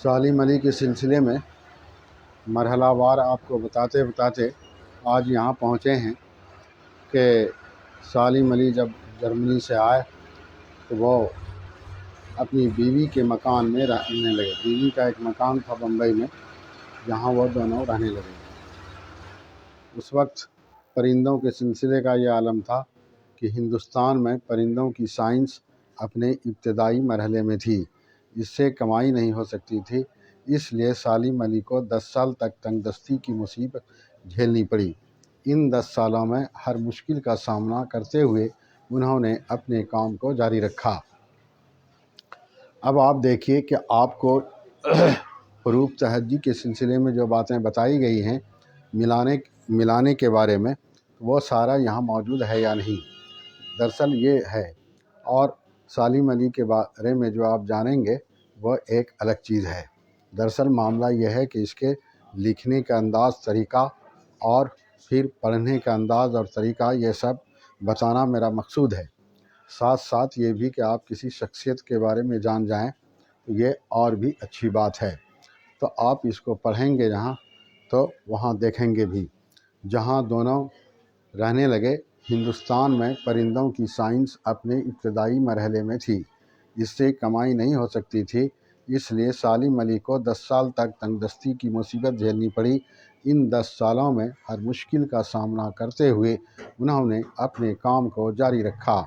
سالم علی کے سلسلے میں مرحلہ وار آپ کو بتاتے بتاتے آج یہاں پہنچے ہیں کہ سالم علی جب جرمنی سے آئے تو وہ اپنی بیوی کے مکان میں رہنے لگے۔ بیوی کا ایک مکان تھا بمبئی میں، جہاں وہ دونوں رہنے لگے۔ اس وقت پرندوں کے سلسلے کا یہ عالم تھا کہ ہندوستان میں پرندوں کی سائنس اپنے ابتدائی مرحلے میں تھی، اس سے کمائی نہیں ہو سکتی تھی۔ اس لیے سالم علی کو 10 سال تک تنگ دستی کی مصیبت جھیلنی پڑی۔ ان 10 سالوں میں ہر مشکل کا سامنا کرتے ہوئے انہوں نے اپنے کام کو جاری رکھا۔ اب آپ دیکھیے کہ آپ کو حروف تہجی کے سلسلے میں جو باتیں بتائی گئی ہیں ملانے کے بارے میں، وہ سارا یہاں موجود ہے یا نہیں؟ دراصل یہ ہے، اور سالم علی کے بارے میں جو آپ جانیں گے وہ ایک الگ چیز ہے۔ دراصل معاملہ یہ ہے کہ اس کے لکھنے کا انداز، طریقہ اور پھر پڑھنے کا انداز اور طریقہ، یہ سب بتانا میرا مقصود ہے۔ ساتھ ساتھ یہ بھی کہ آپ کسی شخصیت کے بارے میں جان جائیں تو یہ اور بھی اچھی بات ہے۔ تو آپ اس کو پڑھیں گے جہاں تو وہاں دیکھیں گے بھی۔ جہاں دونوں رہنے لگے، ہندوستان میں پرندوں کی سائنس اپنے ابتدائی مرحلے میں تھی، اس سے کمائی نہیں ہو سکتی تھی۔ اس لیے سالم علی کو 10 سال تک تنگ دستی کی مصیبت جھیلنی پڑی۔ ان 10 سالوں میں ہر مشکل کا سامنا کرتے ہوئے انہوں نے اپنے کام کو جاری رکھا۔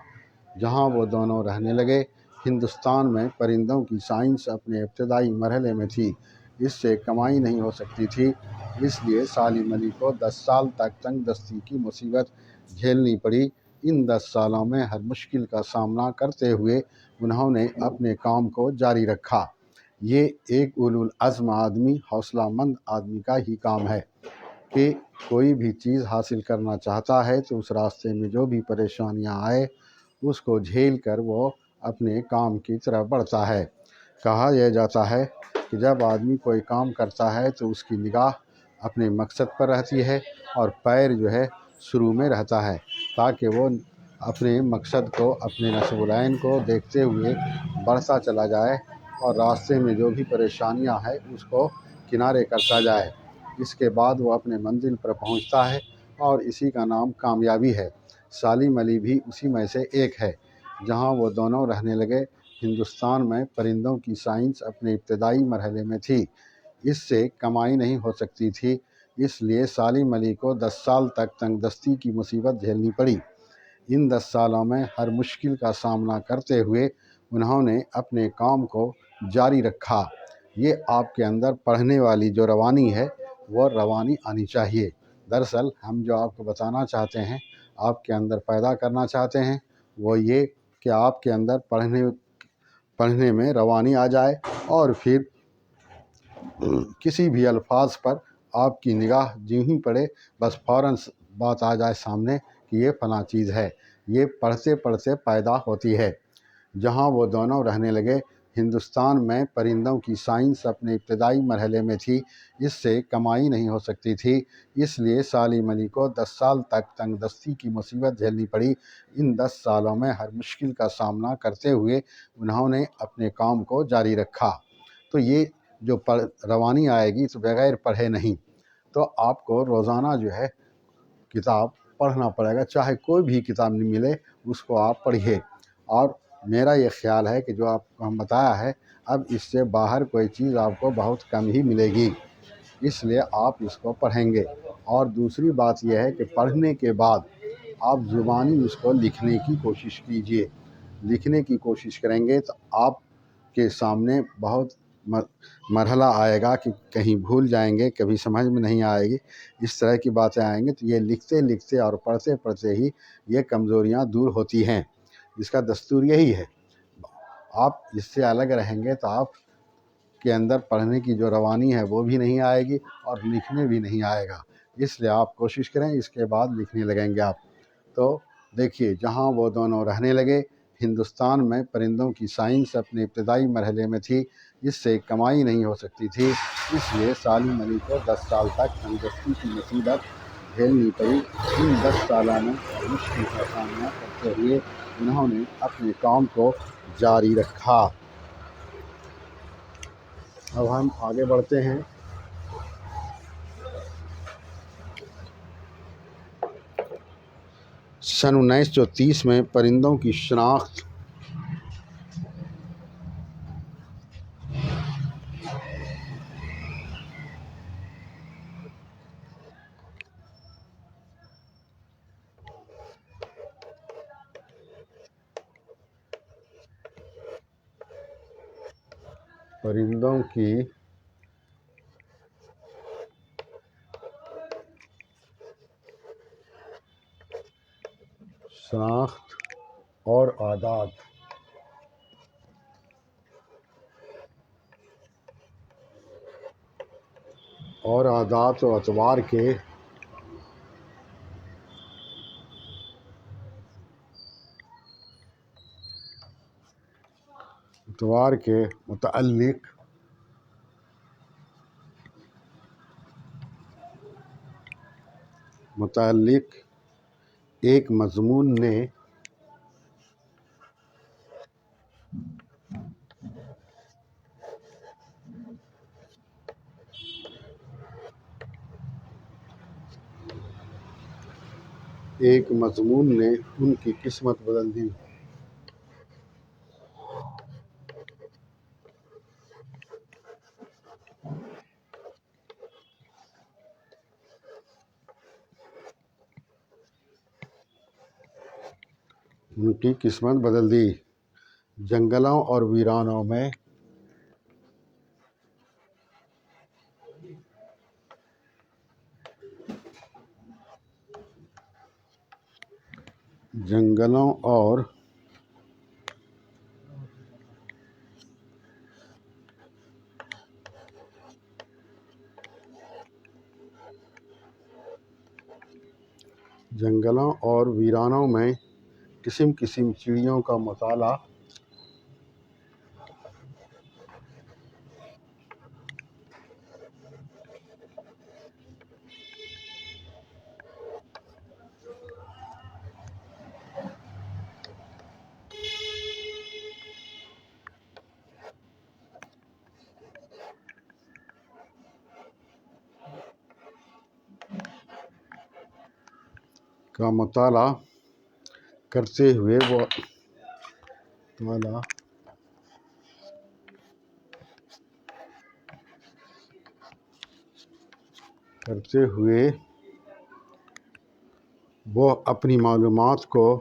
جہاں وہ دونوں رہنے لگے، ہندوستان میں پرندوں کی سائنس اپنے ابتدائی مرحلے میں تھی، اس سے کمائی نہیں ہو سکتی تھی۔ اس لیے سالم علی کو 10 سال تک تنگ دستی کی مصیبت جھیلنی پڑی۔ ان 10 سالوں میں ہر مشکل کا سامنا کرتے ہوئے انہوں نے اپنے کام کو جاری رکھا۔ یہ ایک اولو العزم آدمی، حوصلہ مند آدمی کا ہی کام ہے کہ کوئی بھی چیز حاصل کرنا چاہتا ہے تو اس راستے میں جو بھی پریشانیاں آئے اس کو جھیل کر وہ اپنے کام کی طرف بڑھتا ہے۔ کہا یہ جاتا ہے کہ جب آدمی کوئی کام کرتا ہے تو اس کی نگاہ اپنے مقصد پر رہتی ہے اور پیر جو ہے شروع میں رہتا ہے، تاکہ وہ اپنے مقصد کو، اپنے نصب العین کو دیکھتے ہوئے بڑھتا چلا جائے اور راستے میں جو بھی پریشانیاں ہیں اس کو کنارے کرتا جائے۔ اس کے بعد وہ اپنے منزل پر پہنچتا ہے اور اسی کا نام کامیابی ہے۔ سالم علی بھی اسی میں سے ایک ہے۔ جہاں وہ دونوں رہنے لگے، ہندوستان میں پرندوں کی سائنس اپنے ابتدائی مرحلے میں تھی، اس سے کمائی نہیں ہو سکتی تھی۔ اس لیے سالم علی کو 10 سال تک تنگ دستی کی مصیبت جھیلنی پڑی۔ ان 10 سالوں میں ہر مشکل کا سامنا کرتے ہوئے انہوں نے اپنے کام کو جاری رکھا۔ یہ آپ کے اندر پڑھنے والی جو روانی ہے وہ روانی آنی چاہیے۔ دراصل ہم جو آپ کو بتانا چاہتے ہیں، آپ کے اندر پیدا کرنا چاہتے ہیں، وہ یہ کہ آپ کے اندر پڑھنے میں روانی آ جائے، اور پھر کسی بھی الفاظ پر آپ کی نگاہ جو ہی پڑے بس فوراً بات آ جائے سامنے کہ یہ فلاں چیز ہے۔ یہ پڑھتے پڑھتے پیدا ہوتی ہے۔ جہاں وہ دونوں رہنے لگے، ہندوستان میں پرندوں کی سائنس اپنے ابتدائی مرحلے میں تھی، اس سے کمائی نہیں ہو سکتی تھی۔ اس لیے سالم علی کو 10 سال تک تنگ دستی کی مصیبت جھیلنی پڑی۔ ان 10 سالوں میں ہر مشکل کا سامنا کرتے ہوئے انہوں نے اپنے کام کو جاری رکھا۔ تو یہ جو روانی آئے گی تو بغیر پڑھے نہیں، تو آپ کو روزانہ جو ہے کتاب پڑھنا پڑے گا، چاہے کوئی بھی کتاب نہیں ملے اس کو آپ پڑھیے۔ اور میرا یہ خیال ہے کہ جو آپ کو ہم بتایا ہے، اب اس سے باہر کوئی چیز آپ کو بہت کم ہی ملے گی، اس لیے آپ اس کو پڑھیں گے۔ اور دوسری بات یہ ہے کہ پڑھنے کے بعد آپ زبانی اس کو لکھنے کی کوشش کیجئے۔ لکھنے کی کوشش کریں گے تو آپ کے سامنے بہت مرحلہ آئے گا کہ کہیں بھول جائیں گے، کبھی سمجھ میں نہیں آئے گی، اس طرح کی باتیں آئیں گی۔ تو یہ لکھتے لکھتے اور پڑھتے پڑھتے ہی یہ کمزوریاں دور ہوتی ہیں۔ اس کا دستور یہی ہے۔ آپ اس سے الگ رہیں گے تو آپ کے اندر پڑھنے کی جو روانی ہے وہ بھی نہیں آئے گی اور لکھنے بھی نہیں آئے گا۔ اس لیے آپ کوشش کریں، اس کے بعد لکھنے لگیں گے آپ۔ تو دیکھیے، جہاں وہ دونوں رہنے لگے، ہندوستان میں پرندوں کی سائنس اپنے ابتدائی مرحلے میں تھی، اس سے کمائی نہیں ہو سکتی تھی۔ اس لیے سالم علی کو 10 سال تک تنگ دستی کی مصیبت جھیلنی پڑی۔ ان 10 سالوں میں مشکل کا سامنا کرتے ہوئے انہوں نے اپنے کام کو جاری رکھا۔ اب ہم آگے بڑھتے ہیں۔ سن 1930 میں پرندوں کی شناخت پرندوں کی شناخت اور عادات و اطوار کے متعلق ایک مضمون نے ان کی قسمت بدل دی۔ جنگلوں اور ویرانوں میں قسم قسم چڑیوں کا مطالعہ کرتے ہوئے وہ اپنی معلومات کو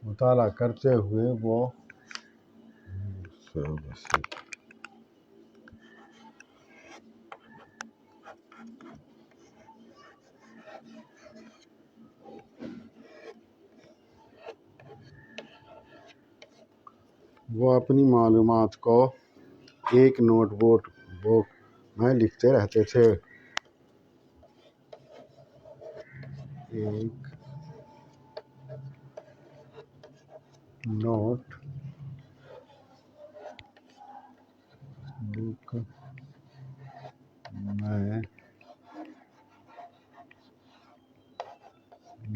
مطالعہ کرتے ہوئے وہ اپنی معلومات کو ایک نوٹ بک میں لکھتے رہتے تھے۔ ایک نوٹ بک میں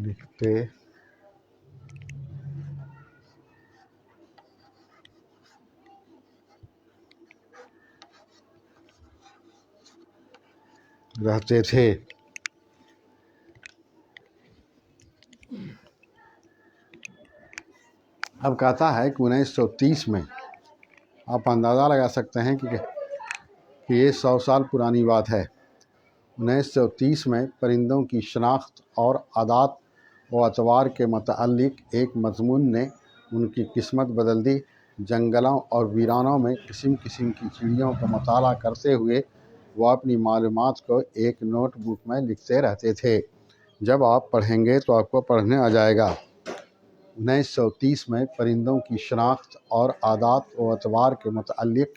لکھتے رہتے تھے۔ اب کہتا ہے کہ 1930 میں آپ اندازہ لگا سکتے ہیں کہ یہ 100 سال پرانی بات ہے۔ 1930 میں پرندوں کی شناخت اور عادات و اطوار کے متعلق ایک مضمون نے ان کی قسمت بدل دی۔ جنگلوں اور ویرانوں میں قسم قسم کی چڑیوں کا مطالعہ کرتے ہوئے وہ اپنی معلومات کو ایک نوٹ بک میں لکھتے رہتے تھے۔ جب آپ پڑھیں گے تو آپ کو پڑھنے آ جائے گا۔ 1930 میں پرندوں کی شناخت اور عادات و اطوار کے متعلق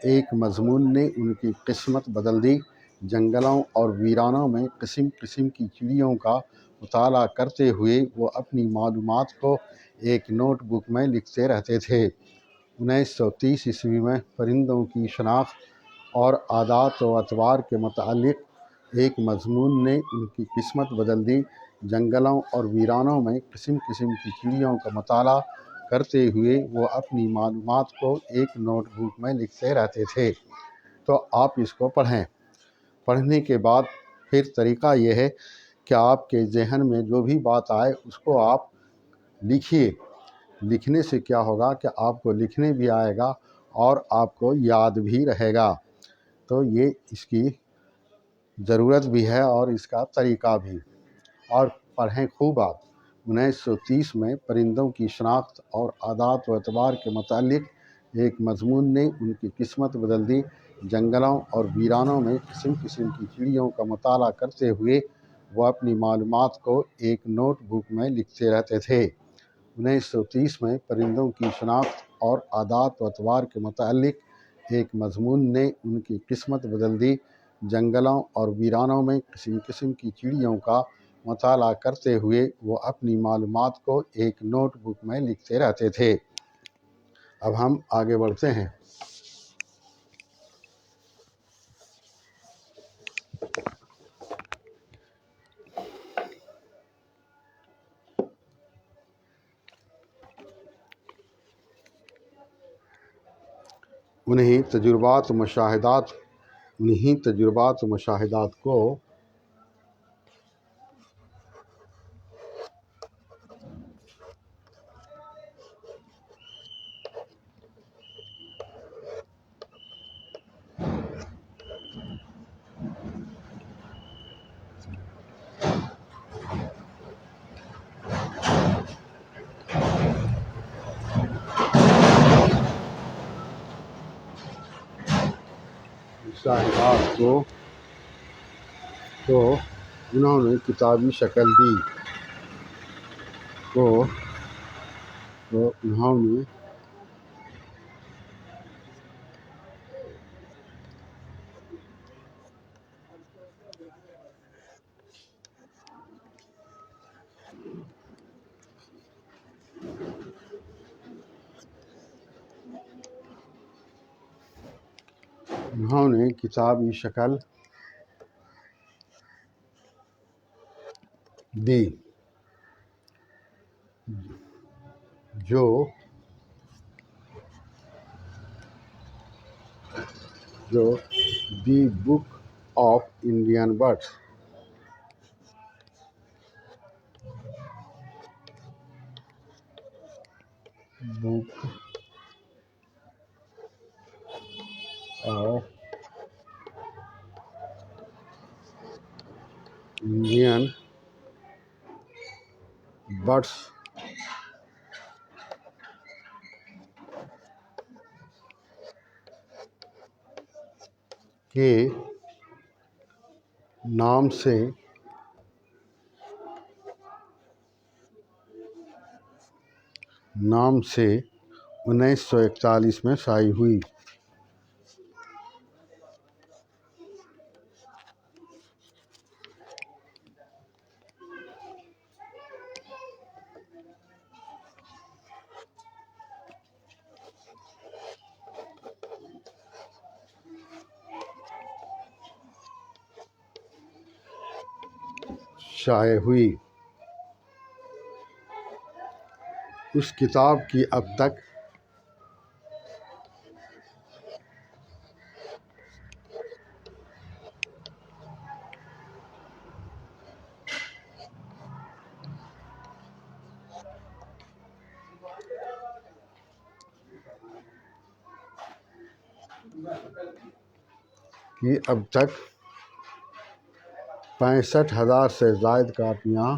ایک مضمون نے ان کی قسمت بدل دی۔ جنگلوں اور ویرانوں میں قسم قسم کی چڑیوں کا مطالعہ کرتے ہوئے وہ اپنی معلومات کو ایک نوٹ بک میں لکھتے رہتے تھے۔ 1930 عیسوی میں پرندوں کی شناخت اور عادات و اطوار کے متعلق ایک مضمون نے ان کی قسمت بدل دی۔ جنگلوں اور ویرانوں میں قسم قسم کی چڑیوں کا مطالعہ کرتے ہوئے وہ اپنی معلومات کو ایک نوٹ بک میں لکھتے رہتے تھے۔ تو آپ اس کو پڑھیں۔ پڑھنے کے بعد پھر طریقہ یہ ہے کہ آپ کے ذہن میں جو بھی بات آئے اس کو آپ لکھیے۔ لکھنے سے کیا ہوگا کہ آپ کو لکھنے بھی آئے گا اور آپ کو یاد بھی رہے گا۔ تو یہ اس کی ضرورت بھی ہے اور اس کا طریقہ بھی۔ اور پڑھیں خوب آپ۔ 1930 میں پرندوں کی شناخت اور عادات و اعتبار کے متعلق ایک مضمون نے ان کی قسمت بدل دی۔ جنگلوں اور ویرانوں میں قسم قسم کی چڑیوں کا مطالعہ کرتے ہوئے وہ اپنی معلومات کو ایک نوٹ بک میں لکھتے رہتے تھے۔ 1930 میں پرندوں کی شناخت اور عادات و اعتبار کے متعلق ایک مضمون نے ان کی قسمت بدل دی۔ جنگلوں اور ویرانوں میں قسم قسم کی چڑیوں کا مطالعہ کرتے ہوئے وہ اپنی معلومات کو ایک نوٹ بک میں لکھتے رہتے تھے۔ اب ہم آگے بڑھتے ہیں۔ انہیں تجربات و مشاہدات کو تو انہوں نے کتابی شکل دی۔ انہوں نے کتابی شکل دی جو the book of Indian birds book of Indian birds کے نام سے 1941 میں شائع ہوئی۔ اس کتاب کی اب تک کی 65,000 سے زائد کاپیاں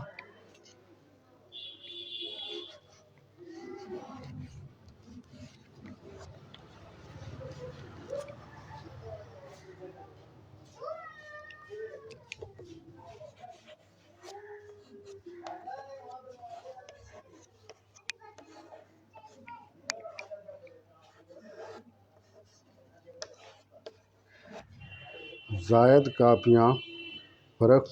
فروخت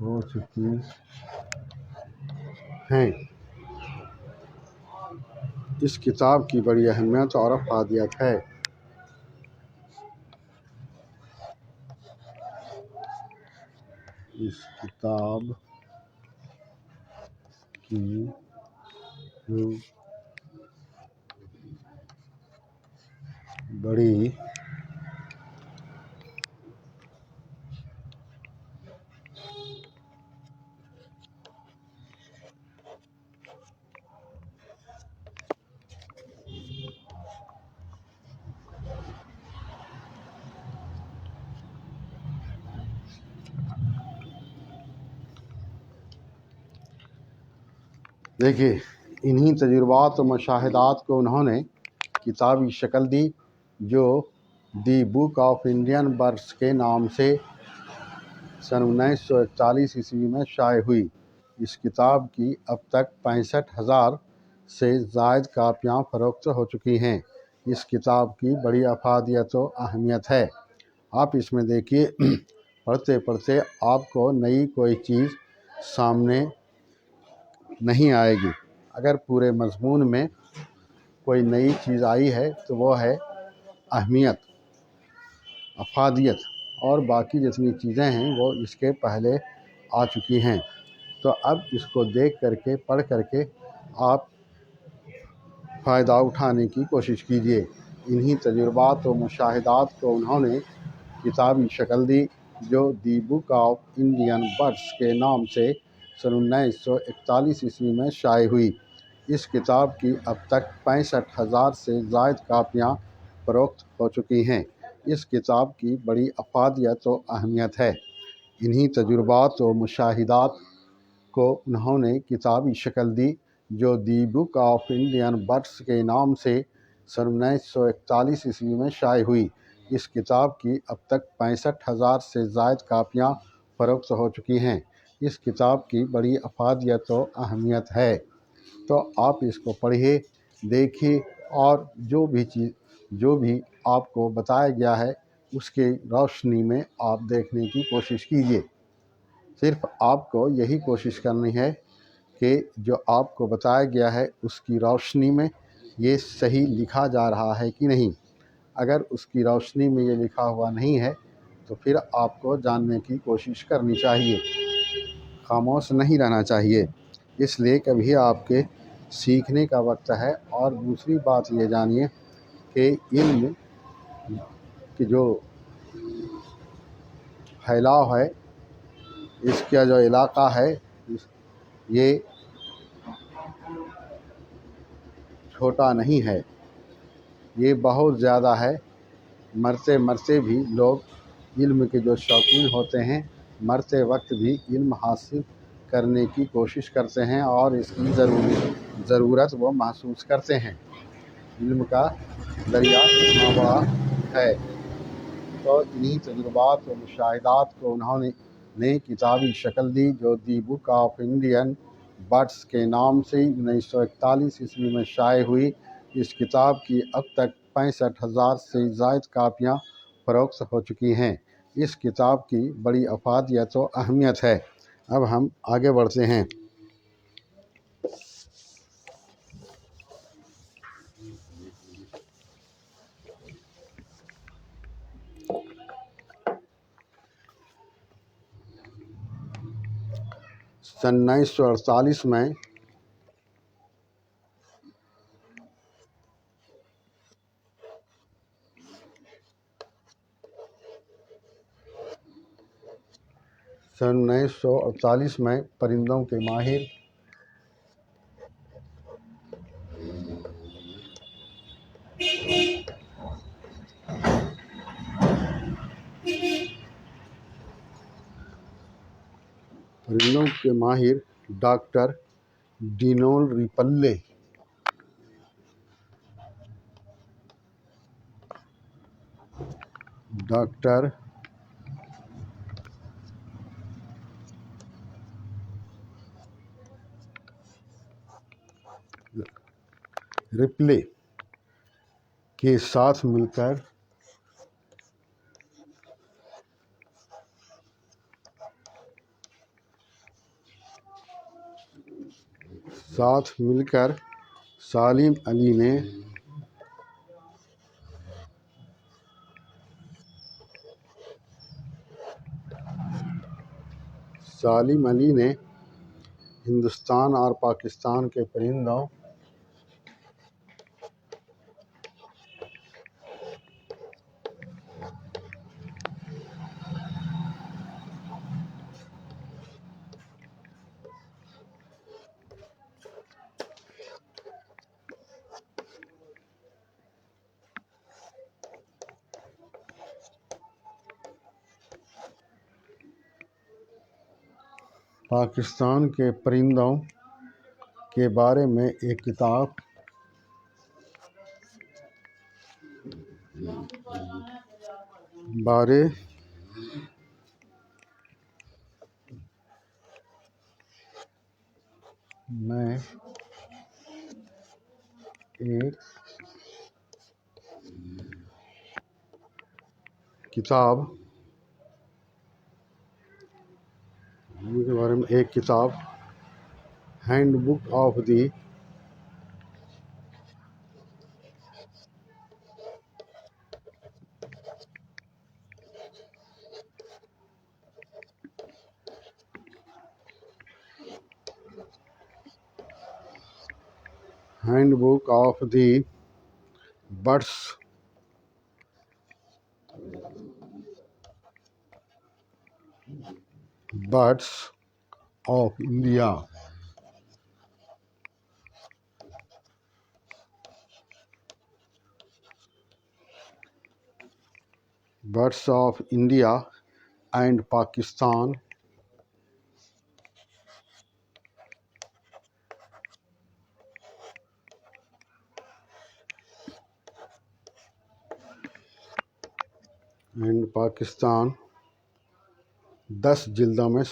ہو چکی ہیں۔ اس کتاب کی بڑی اہمیت اور افادیت ہے۔ اس کتاب کی بڑی دیکھیے، انہی تجربات و مشاہدات کو انہوں نے کتابی شکل دی جو the book of Indian birds کے نام سے سن 1941 میں شائع ہوئی۔ اس کتاب کی اب تک 65,000 سے زائد کاپیاں فروخت ہو چکی ہیں۔ اس کتاب کی بڑی افادیت و اہمیت ہے۔ آپ اس میں دیکھیے، پڑھتے پڑھتے آپ کو نئی کوئی چیز سامنے نہیں آئے گی۔ اگر پورے مضمون میں کوئی نئی چیز آئی ہے تو وہ ہے اہمیت، افادیت، اور باقی جتنی چیزیں ہیں وہ اس کے پہلے آ چکی ہیں۔ تو اب اس کو دیکھ کر کے، پڑھ کر کے آپ فائدہ اٹھانے کی کوشش کیجیے۔ انہی تجربات و مشاہدات کو انہوں نے کتابی شکل دی جو the book of Indian birds کے نام سے سن 1941 میں شائع ہوئی۔ اس کتاب کی اب تک 65,000 سے زائد کاپیاں فروخت ہو چکی ہیں۔ اس کتاب کی بڑی افادیت و اہمیت ہے۔ انہی تجربات و مشاہدات کو انہوں نے کتابی شکل دی جو the book of Indian birds کے نام سے سن 1941 میں شائع ہوئی۔ اس کتاب کی اب تک 65,000 سے زائد کاپیاں فروخت ہو چکی ہیں۔ اس کتاب کی بڑی افادیت و اہمیت ہے۔ تو آپ اس کو پڑھیے، دیکھیے، اور جو بھی آپ کو بتایا گیا ہے اس کے روشنی میں آپ دیکھنے کی کوشش کیجیے۔ صرف آپ کو یہی کوشش کرنی ہے کہ جو آپ کو بتایا گیا ہے اس کی روشنی میں یہ صحیح لکھا جا رہا ہے کہ نہیں۔ اگر اس کی روشنی میں یہ لکھا ہوا نہیں ہے تو پھر آپ کو جاننے کی کوشش کرنی چاہیے، خاموش نہیں رہنا چاہیے۔ اس لیے کبھی آپ کے سیکھنے کا وقت ہے۔ اور دوسری بات یہ جانیے کہ علم کی جو پھیلاؤ ہے، اس کا جو علاقہ ہے، یہ چھوٹا نہیں ہے، یہ بہت زیادہ ہے۔ مرتے مرتے بھی لوگ علم کے جو شوقین ہوتے ہیں، مرتے وقت بھی علم حاصل کرنے کی کوشش کرتے ہیں اور اس کی ضرورت وہ محسوس کرتے ہیں۔ علم کا دریا اتنا بڑا ہے۔ تو انہی تجربات و مشاہدات کو انہوں نے کتابی شکل دی جو the book of Indian birds کے نام سے 1941 میں شائع ہوئی۔ اس کتاب کی اب تک 65,000 سے زائد کاپیاں فروخت ہو چکی ہیں۔ اس کتاب کی بڑی افادیت و اہمیت ہے۔ اب ہم آگے بڑھتے ہیں۔ سن 1948 میں پرندوں کے ماہر ڈاکٹر ڈینول ریپلے کے ساتھ مل کر سالم علی نے ہندوستان اور پاکستان کے پرندوں کے بارے میں ایک کتاب handbook of the birds of India and Pakistan and Pakistan 10 جلدوں میں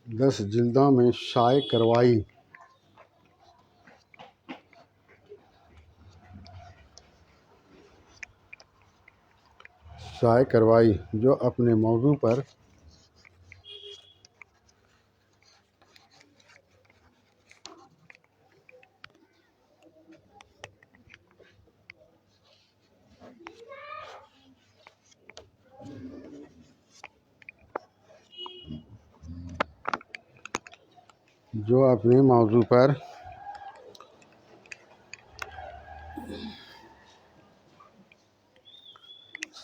10 جلدوں میں شائع کروائی جو اپنے موضوع پر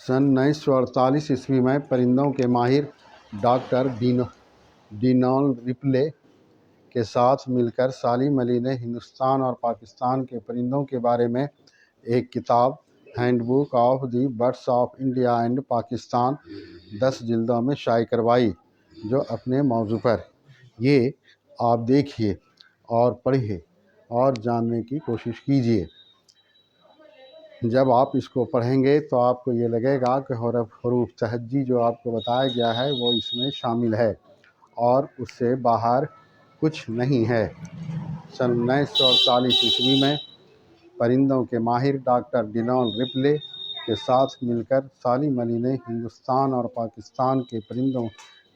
سن 1948 میں پرندوں کے ماہر ڈاکٹر ڈینال رپلے کے ساتھ مل کر سالم علی نے ہندوستان اور پاکستان کے پرندوں کے بارے میں ایک کتاب handbook of the birds of India and Pakistan 10 جلدوں میں شائع کروائی جو اپنے موضوع پر یہ آپ دیکھیے اور پڑھیے اور جاننے کی کوشش کیجیے۔ جب آپ اس کو پڑھیں گے تو آپ کو یہ لگے گا کہ حروف تہجی جو آپ کو بتایا گیا ہے وہ اس میں شامل ہے اور اس سے باہر کچھ نہیں ہے۔ سن 1948 میں پرندوں کے ماہر ڈاکٹر ڈینال رپلے کے ساتھ مل کر سالم علی نے ہندوستان اور پاکستان کے پرندوں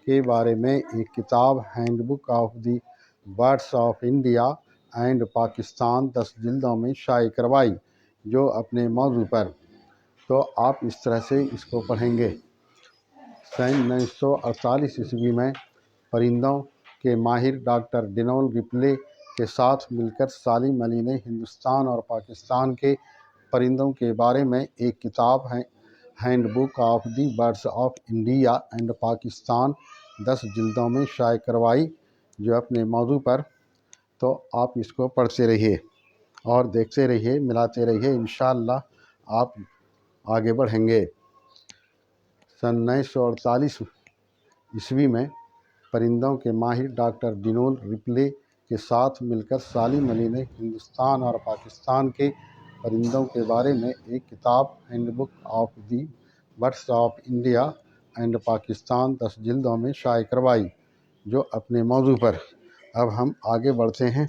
کے بارے میں ایک کتاب handbook of the birds of India and Pakistan 10 جلدوں میں شائع کروائی جو اپنے موضوع پر تو آپ اس طرح سے اس کو پڑھیں گے۔ سن 1948 میں پرندوں کے ماہر ڈاکٹر ڈینال رپلے کے ساتھ مل کر سالم علی نے ہندوستان اور پاکستان کے پرندوں کے بارے میں ایک کتاب handbook of the birds of India and Pakistan 10 جلدوں میں شائع کروائی جو اپنے موضوع پر تو آپ اس کو پڑھتے رہیے اور دیکھتے رہیے، ملاتے رہیے، انشاءاللہ آپ آگے بڑھیں گے۔ سن 1948 میں پرندوں کے ماہر ڈاکٹر ڈینال رپلے کے ساتھ مل کر سالم علی نے ہندوستان اور پاکستان کے پرندوں کے بارے میں ایک کتاب handbook of the birds of India and Pakistan 10 جلدوں میں شائع کروائی جو اپنے موضوع پر اب ہم آگے بڑھتے ہیں۔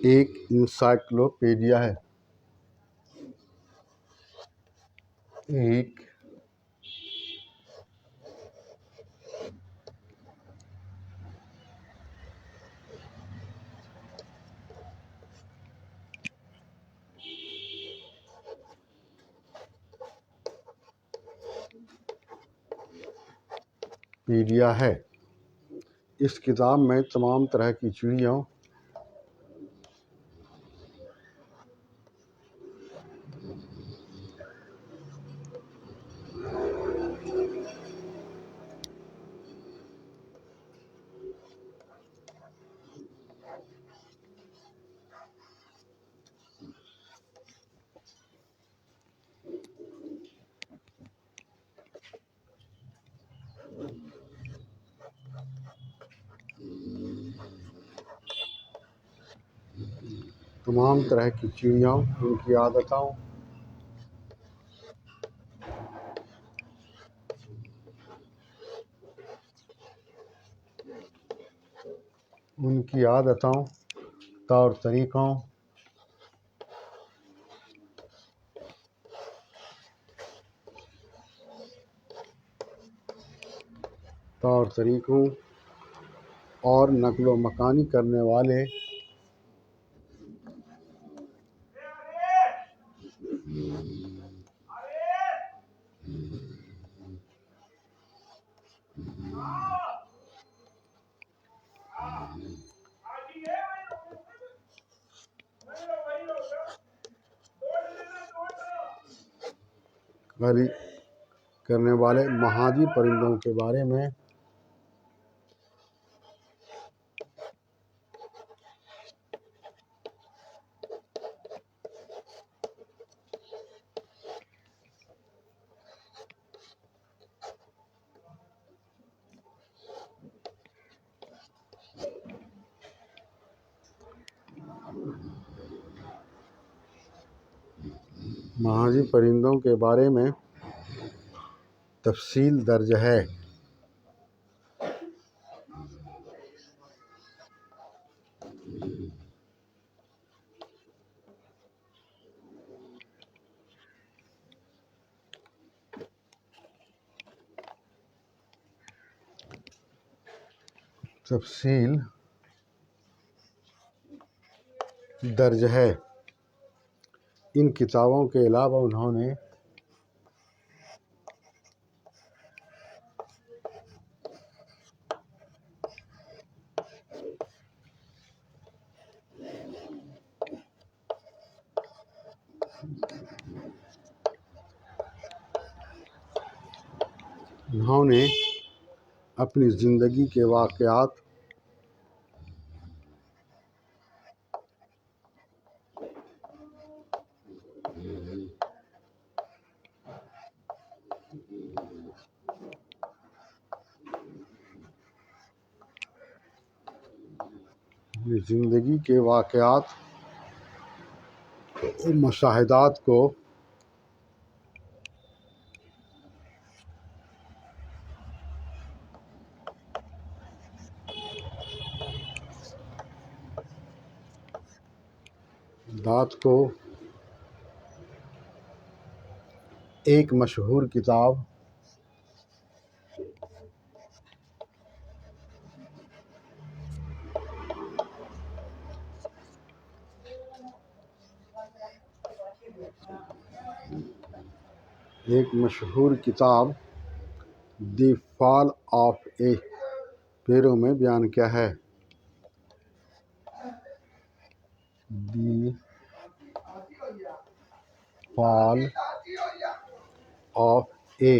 ایک انسائکلوپیڈیا ہے۔ ایک پیڈیا ہے۔ اس کتاب میں تمام طرح کی چڑیوں تمام طرح کی چڑیوں، ان کی عادتوں طور طریقوں اور نقل و مکانی کرنے والے مہاجی پرندوں کے بارے میں تفصیل درج ہے۔ ان کتابوں کے علاوہ انہوں نے اپنی زندگی کے واقعات اور مشاہدات کو ایک مشہور کتاب دی فال آف اے پیرو میں بیان کیا ہے۔ دی فال آف اے